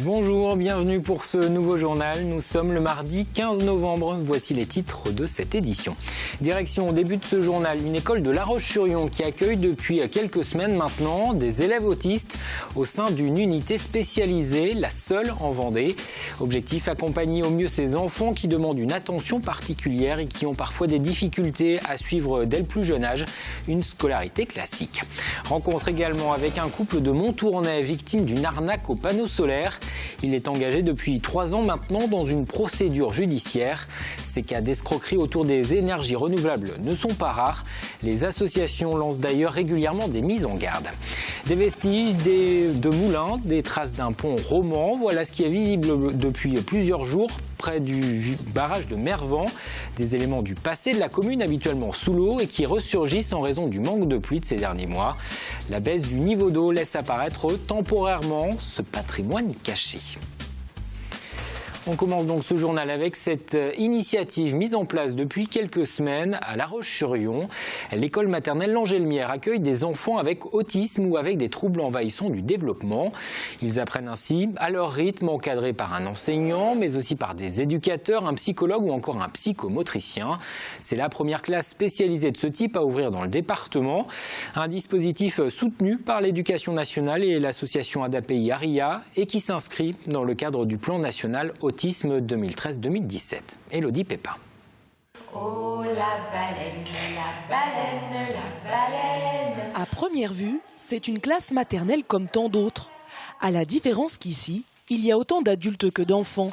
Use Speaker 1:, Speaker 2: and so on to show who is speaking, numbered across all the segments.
Speaker 1: Bonjour, bienvenue pour ce nouveau journal. Nous sommes le mardi 15 novembre. Voici les titres de cette édition. Direction au début de ce journal, une école de La Roche-sur-Yon qui accueille depuis quelques semaines maintenant des élèves autistes au sein d'une unité spécialisée, la seule en Vendée. Objectif, accompagner au mieux ces enfants qui demandent une attention particulière et qui ont parfois des difficultés à suivre dès le plus jeune âge une scolarité classique. Rencontre également avec un couple de Montournais victime d'une arnaque au panneau solaire. Il est engagé depuis 3 ans maintenant dans une procédure judiciaire. Ces cas d'escroquerie autour des énergies renouvelables ne sont pas rares. Les associations lancent d'ailleurs régulièrement des mises en garde. Des vestiges de moulins, des traces d'un pont roman. Voilà ce qui est visible depuis plusieurs jours près du barrage de Mervan. Des éléments du passé de la commune habituellement sous l'eau et qui ressurgissent en raison du manque de pluie de ces derniers mois. La baisse du niveau d'eau laisse apparaître temporairement ce patrimoine caché. On commence donc ce journal avec cette initiative mise en place depuis quelques semaines à La Roche-sur-Yon. L'école maternelle L'Angelmière accueille des enfants avec autisme ou avec des troubles envahissants du développement. Ils apprennent ainsi à leur rythme, encadrés par un enseignant, mais aussi par des éducateurs, un psychologue ou encore un psychomotricien. C'est la première classe spécialisée de ce type à ouvrir dans le département. Un dispositif soutenu par l'Éducation nationale et l'association ADAPI Aria et qui s'inscrit dans le cadre du plan national autisme 2013-2017. Élodie Pépin.
Speaker 2: Oh la baleine, la baleine, la baleine.
Speaker 3: À première vue, c'est une classe maternelle comme tant d'autres. À la différence qu'ici, il y a autant d'adultes que d'enfants.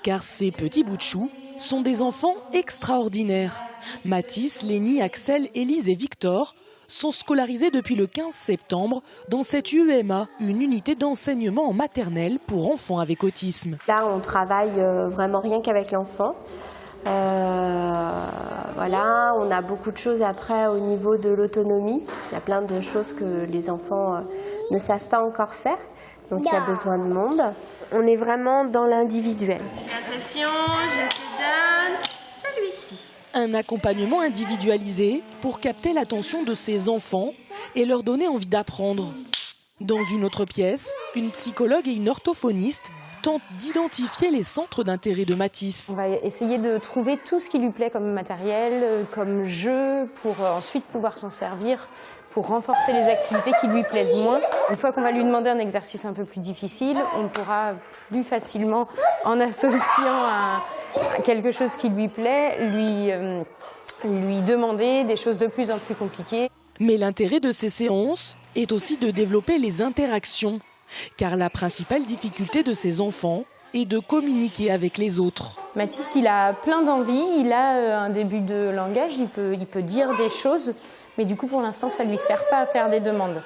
Speaker 3: Car ces petits bouts de chou sont des enfants extraordinaires. Mathis, Lénie, Axel, Élise et Victor sont scolarisés depuis le 15 septembre dans cette UEMA, une unité d'enseignement en maternelle pour enfants avec autisme.
Speaker 4: Là, on travaille vraiment rien qu'avec l'enfant. Voilà, on a beaucoup de choses après au niveau de l'autonomie. Il y a plein de choses que les enfants ne savent pas encore faire. Donc il y a besoin de monde. On est vraiment dans l'individuel.
Speaker 2: Attention, je te donne celui-ci.
Speaker 3: Un accompagnement individualisé pour capter l'attention de ces enfants et leur donner envie d'apprendre. Dans une autre pièce, une psychologue et une orthophoniste tentent d'identifier les centres d'intérêt de Mathis.
Speaker 5: On va essayer de trouver tout ce qui lui plaît comme matériel, comme jeu, pour ensuite pouvoir s'en servir pour renforcer les activités qui lui plaisent moins. Une fois qu'on va lui demander un exercice un peu plus difficile, on pourra plus facilement, en associant à quelque chose qui lui plaît, lui demander des choses de plus en plus compliquées.
Speaker 3: Mais l'intérêt de ces séances est aussi de développer les interactions. Car la principale difficulté de ces enfants est de communiquer avec les autres.
Speaker 5: Mathis, il a plein d'envie, il a un début de langage, il peut dire des choses, mais du coup pour l'instant ça ne lui sert pas à faire des demandes.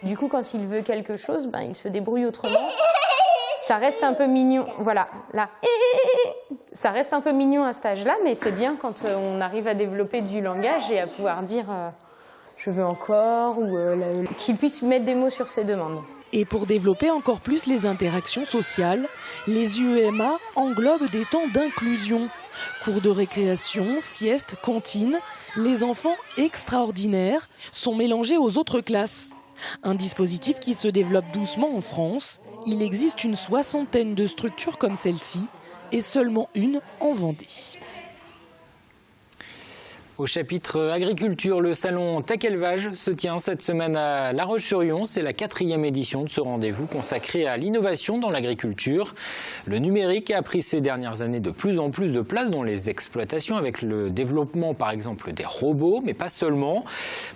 Speaker 5: Du coup quand il veut quelque chose, il se débrouille autrement. Ça reste un peu mignon, voilà, là. Ça reste un peu mignon à cet âge-là, mais c'est bien quand on arrive à développer du langage et à pouvoir dire je veux encore, ou qu'il puisse mettre des mots sur ses demandes.
Speaker 3: Et pour développer encore plus les interactions sociales, les UEMA englobent des temps d'inclusion. Cours de récréation, sieste, cantine, les enfants extraordinaires sont mélangés aux autres classes. Un dispositif qui se développe doucement en France. Il existe une 60aine de structures comme celle-ci et seulement une en Vendée.
Speaker 1: Au chapitre agriculture, le salon Tech Élevage se tient cette semaine à La Roche-sur-Yon. C'est la 4e édition de ce rendez-vous consacré à l'innovation dans l'agriculture. Le numérique a pris ces dernières années de plus en plus de place dans les exploitations avec le développement par exemple des robots, mais pas seulement.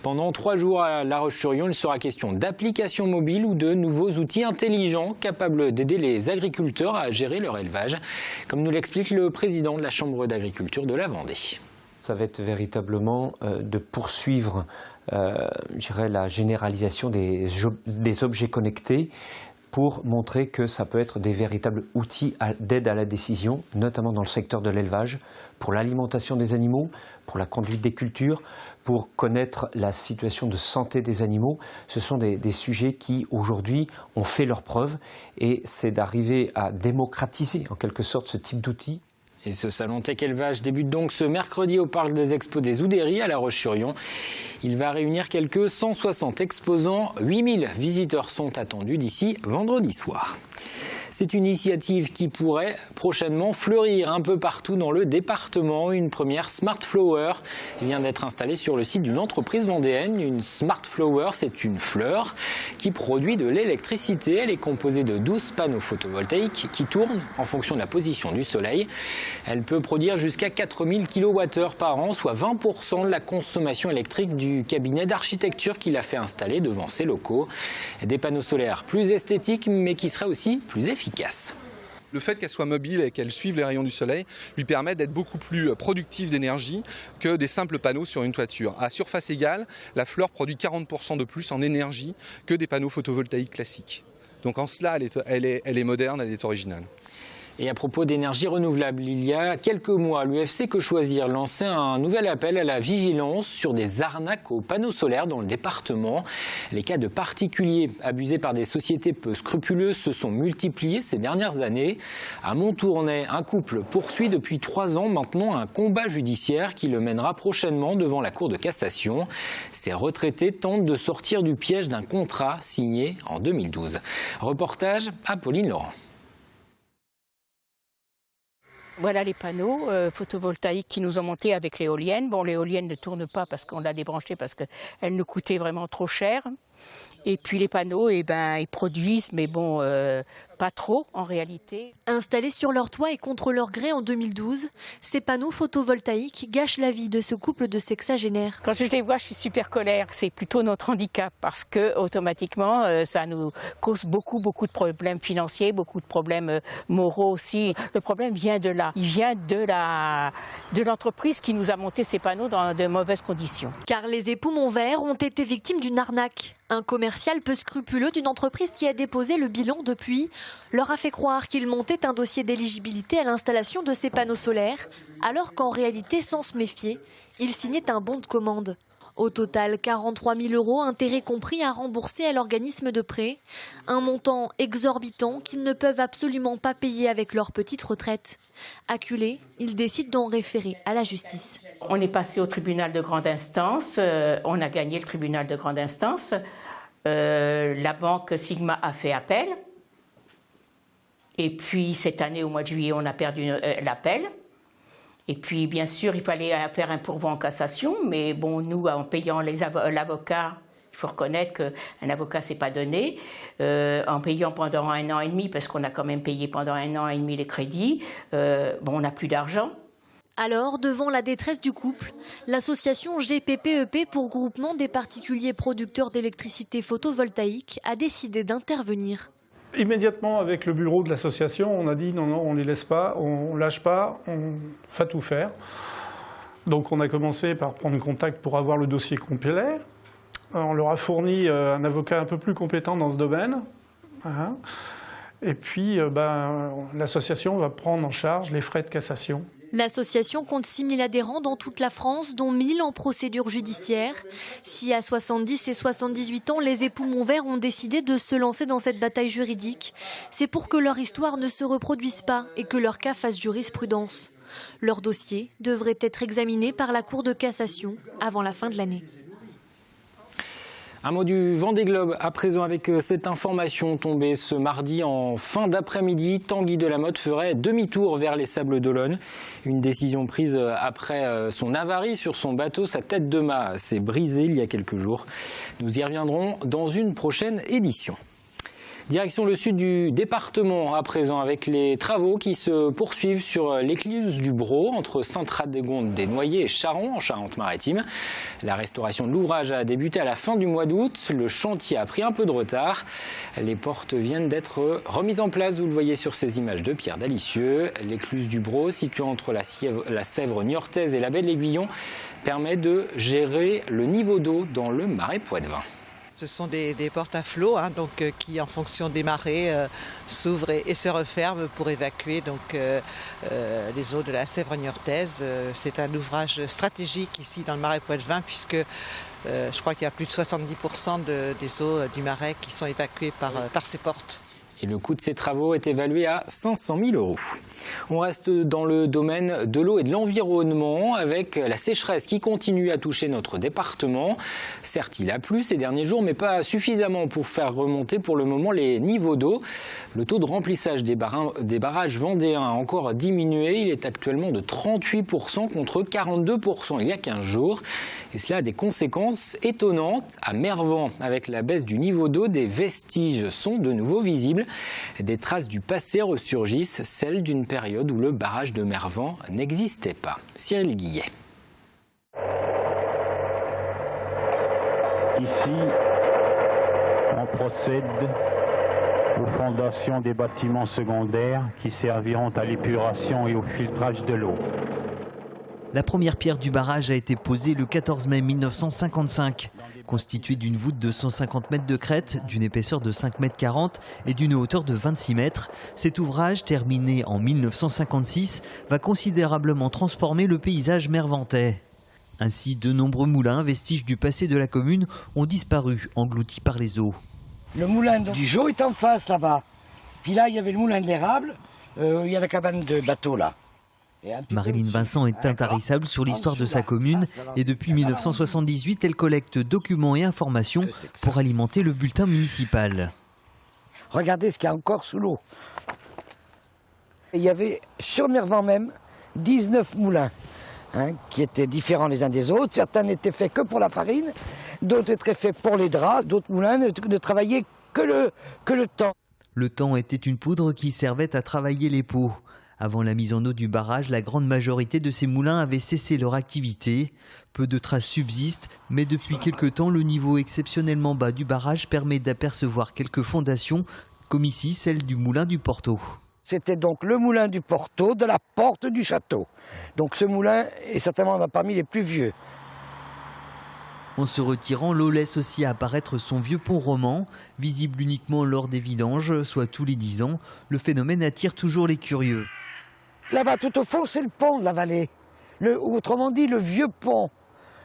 Speaker 1: Pendant 3 jours à La Roche-sur-Yon, il sera question d'applications mobiles ou de nouveaux outils intelligents capables d'aider les agriculteurs à gérer leur élevage, comme nous l'explique le président de la Chambre d'agriculture de la Vendée.
Speaker 6: Ça va être véritablement de poursuivre la généralisation des objets connectés pour montrer que ça peut être des véritables outils d'aide à la décision, notamment dans le secteur de l'élevage, pour l'alimentation des animaux, pour la conduite des cultures, pour connaître la situation de santé des animaux. Ce sont des sujets qui, aujourd'hui, ont fait leurs preuves et c'est d'arriver à démocratiser, en quelque sorte, ce type d'outils.
Speaker 1: Et ce salon Tech Élevage débute donc ce mercredi au parc des expos des Oudéries à La Roche-sur-Yon. Il va réunir quelques 160 exposants. 8000 visiteurs sont attendus d'ici vendredi soir. C'est une initiative qui pourrait prochainement fleurir un peu partout dans le département. Une première Smart Flower vient d'être installée sur le site d'une entreprise vendéenne. Une Smart Flower, c'est une fleur qui produit de l'électricité. Elle est composée de 12 panneaux photovoltaïques qui tournent en fonction de la position du soleil. Elle peut produire jusqu'à 4000 kWh par an, soit 20% de la consommation électrique du cabinet d'architecture qui l'a fait installer devant ses locaux. Des panneaux solaires plus esthétiques, mais qui seraient aussi plus efficaces.
Speaker 7: Le fait qu'elle soit mobile et qu'elle suive les rayons du soleil lui permet d'être beaucoup plus productive d'énergie que des simples panneaux sur une toiture. À surface égale, la fleur produit 40% de plus en énergie que des panneaux photovoltaïques classiques. Donc en cela, elle est moderne, elle est originale.
Speaker 1: Et à propos d'énergie renouvelable, il y a quelques mois, l'UFC Que Choisir lançait un nouvel appel à la vigilance sur des arnaques aux panneaux solaires dans le département. Les cas de particuliers abusés par des sociétés peu scrupuleuses se sont multipliés ces dernières années. À Montournai, un couple poursuit depuis 3 ans maintenant un combat judiciaire qui le mènera prochainement devant la Cour de cassation. Ces retraités tentent de sortir du piège d'un contrat signé en 2012. Reportage à Pauline Laurent.
Speaker 8: Voilà les panneaux photovoltaïques qui nous ont montés avec l'éolienne. Bon, l'éolienne ne tourne pas parce qu'on l'a débranchée parce qu'elle nous coûtait vraiment trop cher. Et puis les panneaux, ils produisent, mais bon, pas trop en réalité.
Speaker 9: Installés sur leur toit et contre leur gré en 2012, ces panneaux photovoltaïques gâchent la vie de ce couple de sexagénaires.
Speaker 8: Quand je les vois, je suis super colère. C'est plutôt notre handicap parce que automatiquement, ça nous cause beaucoup de problèmes financiers, beaucoup de problèmes moraux aussi. Le problème vient de là. Il vient de l'entreprise qui nous a monté ces panneaux dans de mauvaises conditions.
Speaker 9: Car les époux Montvert ont été victimes d'une arnaque. Un commercial peu scrupuleux d'une entreprise qui a déposé le bilan depuis leur a fait croire qu'il montait un dossier d'éligibilité à l'installation de ces panneaux solaires, alors qu'en réalité, sans se méfier, il signait un bon de commande. Au total, 43 000 € intérêts compris à rembourser à l'organisme de prêt, un montant exorbitant qu'ils ne peuvent absolument pas payer avec leur petite retraite. Acculés, ils décident d'en référer à la justice.
Speaker 8: On est passé au tribunal de grande instance, on a gagné le tribunal de grande instance. La banque Sigma a fait appel. Et puis cette année, au mois de juillet, on a perdu l'appel. Et puis bien sûr, il fallait faire un pourvoi en cassation. Mais bon, nous, en payant l'avocat, il faut reconnaître qu'un avocat, c'est pas donné. En payant pendant 1 an et demi, parce qu'on a quand même payé pendant 1 an et demi les crédits, on n'a plus d'argent.
Speaker 9: Alors, devant la détresse du couple, l'association GPPEP pour Groupement des particuliers producteurs d'électricité photovoltaïque a décidé d'intervenir.
Speaker 10: Immédiatement, avec le bureau de l'association, on a dit non, on ne les laisse pas, on ne lâche pas, on va tout faire. Donc on a commencé par prendre contact pour avoir le dossier complet. On leur a fourni un avocat un peu plus compétent dans ce domaine. Et puis l'association va prendre en charge les frais de cassation.
Speaker 9: L'association compte 6 000 adhérents dans toute la France, dont 1 000 en procédure judiciaire. Si à 70 et 78 ans, les époux Montvert ont décidé de se lancer dans cette bataille juridique, c'est pour que leur histoire ne se reproduise pas et que leur cas fasse jurisprudence. Leur dossier devrait être examiné par la Cour de cassation avant la fin de l'année.
Speaker 1: Un mot du Vendée Globe à présent avec cette information tombée ce mardi en fin d'après-midi. Tanguy Delamotte ferait demi-tour vers les Sables d'Olonne. Une décision prise après son avarie sur son bateau. Sa tête de mât s'est brisée il y a quelques jours. Nous y reviendrons dans une prochaine édition. Direction le sud du département à présent avec les travaux qui se poursuivent sur l'écluse du Brau entre Sainte-Radegonde-des-Noyers et Charron en Charente-Maritime. La restauration de l'ouvrage a débuté à la fin du mois d'août. Le chantier a pris un peu de retard. Les portes viennent d'être remises en place, vous le voyez sur ces images de Pierre Dalicieux. L'écluse du Brau, située entre la Sèvre niortaise et la baie de l'Aiguillon, permet de gérer le niveau d'eau dans le marais Poitevin.
Speaker 11: Ce sont des portes à flot qui, en fonction des marées, s'ouvrent et se referment pour évacuer les eaux de la Sèvre niortaise. C'est un ouvrage stratégique ici dans le marais Poitevin puisque je crois qu'il y a plus de 70% des eaux du marais qui sont évacuées par ces portes.
Speaker 1: Et le coût de ces travaux est évalué à 500 000 €. On reste dans le domaine de l'eau et de l'environnement avec la sécheresse qui continue à toucher notre département. Certes, il a plu ces derniers jours, mais pas suffisamment pour faire remonter pour le moment les niveaux d'eau. Le taux de remplissage des barrages vendéens a encore diminué. Il est actuellement de 38% contre 42% il y a 15 jours. Et cela a des conséquences étonnantes. À Mervan, avec la baisse du niveau d'eau, des vestiges sont de nouveau visibles. Des traces du passé ressurgissent, celles d'une période où le barrage de Mervan n'existait pas. Cyril Guillet.
Speaker 12: Ici, on procède aux fondations des bâtiments secondaires qui serviront à l'épuration et au filtrage de l'eau.
Speaker 13: La première pierre du barrage a été posée le 14 mai 1955. Constituée d'une voûte de 150 mètres de crête, d'une épaisseur de 5,40 m et d'une hauteur de 26 mètres, cet ouvrage, terminé en 1956, va considérablement transformer le paysage mervantais. Ainsi, de nombreux moulins, vestiges du passé de la commune, ont disparu, engloutis par les eaux.
Speaker 14: Le moulin du Jau est en face là-bas. Puis là, il y avait le moulin de l'érable, il y a la cabane de bateau là.
Speaker 13: Marilyn Vincent est intarissable sur l'histoire de sa commune et depuis 1978, elle collecte documents et informations pour alimenter le bulletin municipal.
Speaker 14: Regardez ce qu'il y a encore sous l'eau. Il y avait sur Mervan même 19 moulins qui étaient différents les uns des autres. Certains n'étaient faits que pour la farine, d'autres étaient faits pour les draps, d'autres moulins ne travaillaient que le temps.
Speaker 13: Le temps était une poudre qui servait à travailler les peaux. Avant la mise en eau du barrage, la grande majorité de ces moulins avaient cessé leur activité. Peu de traces subsistent, mais depuis quelque temps, le niveau exceptionnellement bas du barrage permet d'apercevoir quelques fondations, comme ici celle du moulin du Porto.
Speaker 14: C'était donc le moulin du Porto de la porte du château. Donc ce moulin est certainement parmi les plus vieux.
Speaker 13: En se retirant, l'eau laisse aussi apparaître son vieux pont roman, visible uniquement lors des vidanges, soit tous les 10 ans. Le phénomène attire toujours les curieux.
Speaker 14: Là-bas, tout au fond, c'est le pont de la vallée. Autrement dit, le vieux pont,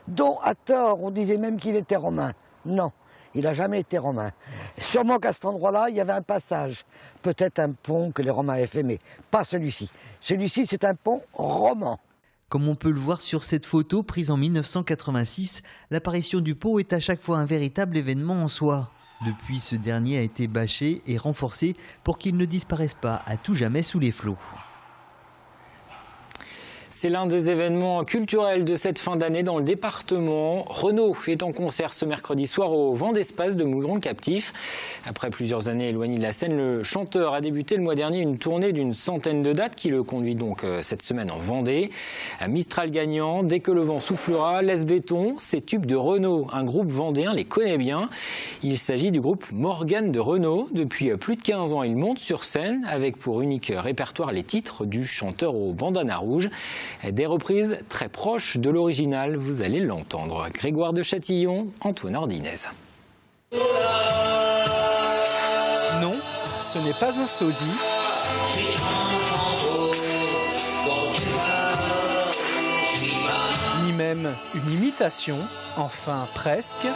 Speaker 14: dont à tort, on disait même qu'il était romain. Non, il n'a jamais été romain. Sûrement qu'à cet endroit-là, il y avait un passage. Peut-être un pont que les Romains avaient fait, mais pas celui-ci. Celui-ci, c'est un pont roman.
Speaker 13: Comme on peut le voir sur cette photo prise en 1986, l'apparition du pont est à chaque fois un véritable événement en soi. Depuis, ce dernier a été bâché et renforcé pour qu'il ne disparaisse pas à tout jamais sous les flots.
Speaker 1: C'est l'un des événements culturels de cette fin d'année dans le département. Renaud est en concert ce mercredi soir au Vent d'Espace de Mougron-Captif. Après plusieurs années éloigné de la scène, le chanteur a débuté le mois dernier une tournée d'une centaine de dates qui le conduit donc cette semaine en Vendée. À Mistral gagnant, Dès que le vent soufflera, Laisse béton, ces tubes de Renaud, un groupe vendéen les connaît bien. Il s'agit du groupe Morgane de Renaud. Depuis plus de 15 ans, il monte sur scène avec pour unique répertoire les titres du chanteur au bandana rouge. Des reprises très proches de l'original, vous allez l'entendre. Grégoire de Châtillon, Antoine Ordinez.
Speaker 15: Non, ce n'est pas un sosie. Ni même une imitation, enfin presque.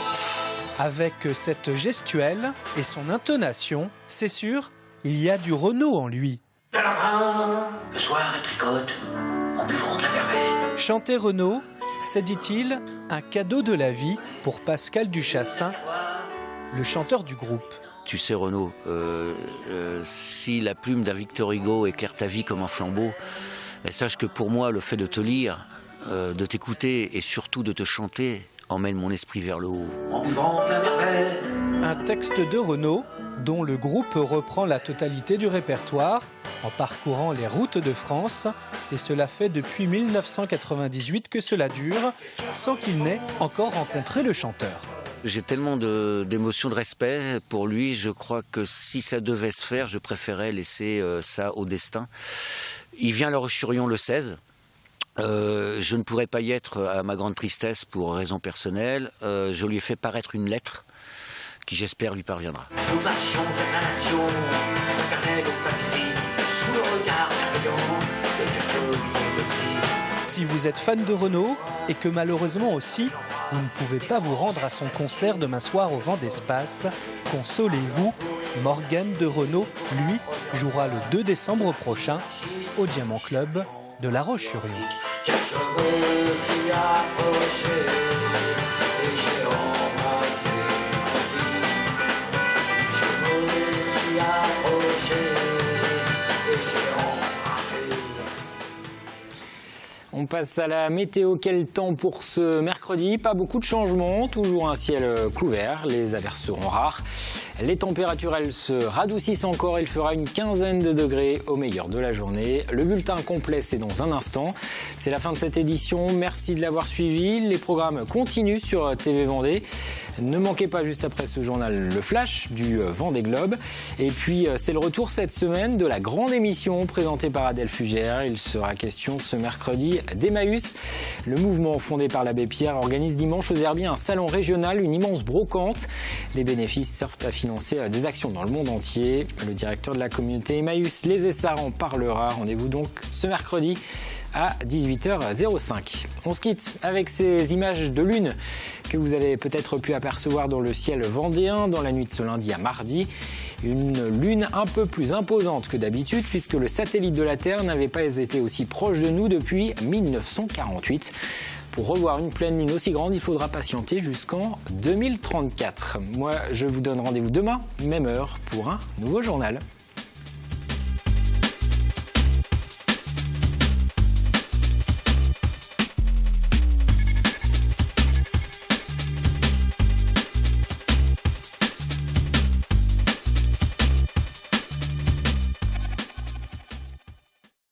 Speaker 15: Avec cette gestuelle et son intonation, c'est sûr, il y a du Renaud en lui.
Speaker 16: Le soir, elle tricote. En buvant de la verveine.
Speaker 15: Chanter Renaud, c'est, dit-il, un cadeau de la vie pour Pascal Duchassin, le chanteur du groupe.
Speaker 16: Tu sais Renaud, si la plume d'un Victor Hugo éclaire ta vie comme un flambeau, sache que pour moi, le fait de te lire, de t'écouter et surtout de te chanter emmène mon esprit vers le haut. En buvant de la verveine.
Speaker 15: Un texte de Renaud dont le groupe reprend la totalité du répertoire en parcourant les routes de France. Et cela fait depuis 1998 que cela dure, sans qu'il n'ait encore rencontré le chanteur.
Speaker 16: J'ai tellement d'émotions, de respect pour lui. Je crois que si ça devait se faire, je préférais laisser ça au destin. Il vient à La Roche-sur-Yon le 16. Je ne pourrais pas y être à ma grande tristesse pour raisons personnelles. Je lui ai fait paraître une lettre qui j'espère lui parviendra. Nous marchons vers la nation, fraternelle au Pacifique, sous le regard bienveillant de quelques milliers de filles.
Speaker 15: si vous êtes fan de Renault et que malheureusement aussi, vous ne pouvez pas vous rendre à son concert demain soir au Vent d'Espace, consolez-vous, Morgane de Renault, lui, jouera le 2 décembre prochain au Diamant Club de La Roche-sur-Yon.
Speaker 1: On passe à la météo. Quel temps pour ce mercredi? Pas beaucoup de changements, toujours un ciel couvert, les averses seront rares. Les températures, elles se radoucissent encore, il fera une quinzaine de degrés au meilleur de la journée. Le bulletin complet, c'est dans un instant. C'est la fin de cette édition, merci de l'avoir suivi. Les programmes continuent sur TV Vendée. Ne manquez pas juste après ce journal le flash du Vendée Globe. Et puis c'est le retour cette semaine de la grande émission présentée par Adèle Fugère. Il sera question ce mercredi d'Emmaüs. Le mouvement fondé par l'abbé Pierre organise dimanche aux Herbiers un salon régional, une immense brocante. Les bénéfices servent à financer des actions dans le monde entier. Le directeur de la communauté Emmaüs, les Essarts, en parlera. Rendez-vous donc ce mercredi à 18h05. On se quitte avec ces images de lune que vous avez peut-être pu apercevoir dans le ciel vendéen dans la nuit de ce lundi à mardi. Une lune un peu plus imposante que d'habitude puisque le satellite de la Terre n'avait pas été aussi proche de nous depuis 1948. Pour revoir une pleine lune aussi grande, il faudra patienter jusqu'en 2034. Moi, je vous donne rendez-vous demain, même heure, pour un nouveau journal.